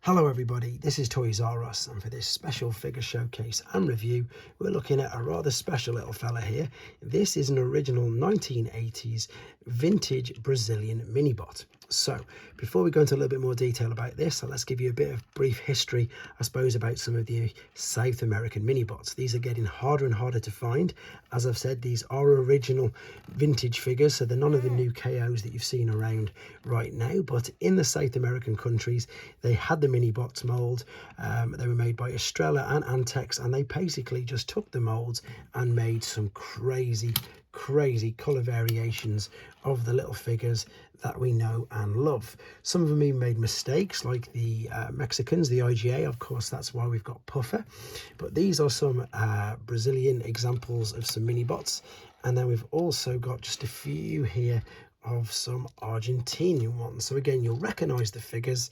Hello everybody, this is Toys R Us, and for this special figure showcase and review we're looking at a rather special little fella here. This is an original 1980s vintage Brazilian minibot. So before we go into a little bit more detail about this, let's give you a bit of brief history, I suppose, about some of the South American minibots. These are getting harder and harder to find. As I've said, these are original vintage figures, so they're none of the new KOs that you've seen around right now, but in the South American countries they had the minibots mould. They were made by Estrela and Antex, and they basically just took the molds and made some crazy color variations of the little figures that we know and love. Some of them even made mistakes, like the Mexicans, the IGA. Of course, that's why we've got Puffer. But these are some Brazilian examples of some minibots, and then we've also got just a few here of some Argentinian ones. So again, you'll recognize the figures,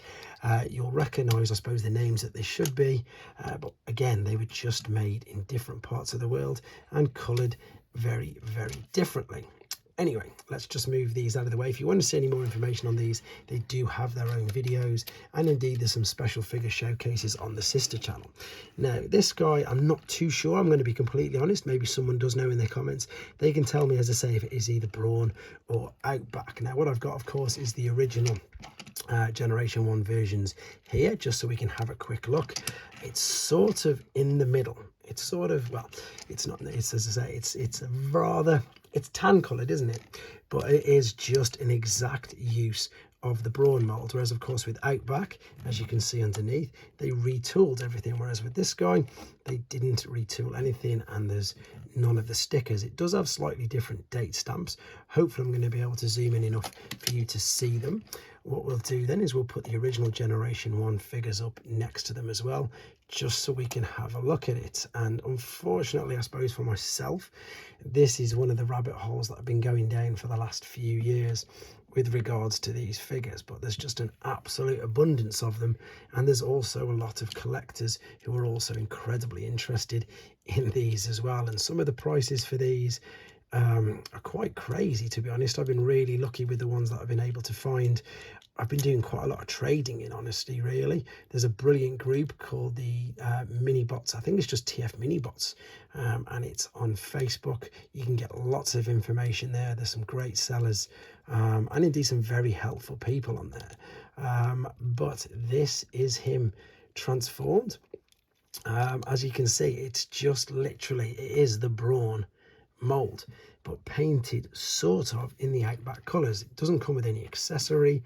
you'll recognize, I suppose, the names that they should be, but again, they were just made in different parts of the world and colored very differently. Anyway, let's just move these out of the way. If you want to see any more information on these, they do have their own videos, and indeed there's some special figure showcases on the sister channel. Now, this guy, I'm not too sure, I'm going to be completely honest. Maybe someone does know in their comments. They can tell me, as I say, if it is either brawn or outback. Now, what I've got, of course, is the original generation 1 versions here, just so we can have a quick look. It's sort of in the middle. It's sort of, well, it's not, it's, as I say, it's tan coloured, isn't it? But it is just an exact use of the brawn mould, whereas of course with Outback, as you can see underneath, they retooled everything, whereas with this guy they didn't retool anything, and there's none of the stickers. It does have slightly different date stamps. Hopefully I'm going to be able to zoom in enough for you to see them. What we'll do then is we'll put the original generation 1 figures up next to them as well, just so we can have a look at it. And unfortunately, I suppose for myself, this is one of the rabbit holes that I've been going down for the last few years with regards to these figures, but there's just an absolute abundance of them, and there's also a lot of collectors who are also incredibly interested in these as well. And some of the prices for these are quite crazy, to be honest. I've been really lucky with the ones that I've been able to find. I've been doing quite a lot of trading, in honesty, really. There's a brilliant group called the Minibots. I think it's just TF Minibots, and it's on Facebook. You can get lots of information there. There's some great sellers, and indeed some very helpful people on there. But this is him transformed. As you can see, it's just literally, it is the brawn mold, but painted sort of in the Outback colours. It doesn't come with any accessory.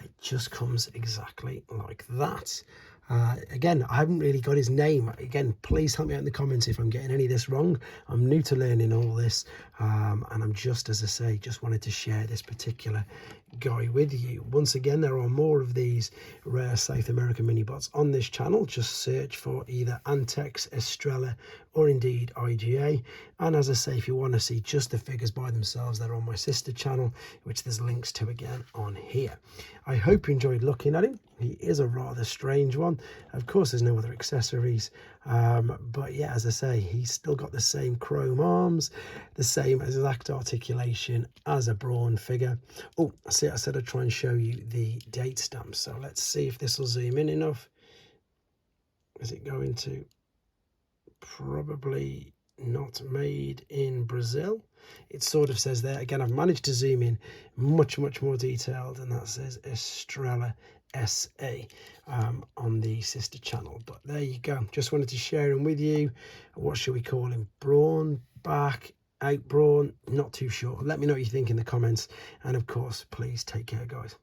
It just comes exactly like that. Again, I haven't really got his name. Again, please help me out in the comments if I'm getting any of this wrong. I'm new to learning all this, and I'm just, as I say, just wanted to share this particular guy with you. Once again, there are more of these rare South American minibots on this channel. Just search for either Antex, Estrela, or indeed IGA. And as I say, if you want to see just the figures by themselves, they're on my sister channel, which there's links to again on here. I hope you enjoyed looking at him. He is a rather strange one. Of course, there's no other accessories, but yeah, as I say, he's still got the same chrome arms, the same exact articulation as a brawn figure. Oh, I see, I said I'd try and show you the date stamp, so let's see if this will zoom in enough. Is it going to? Probably not made in Brazil. It sort of says there. Again, I've managed to zoom in much more detailed, and that says Estrela SA on the sister channel. But there you go, just wanted to share him with you. What should we call him? Brawn, back, out brawn, not too sure. Let me know what you think in the comments, and of course, please take care, guys.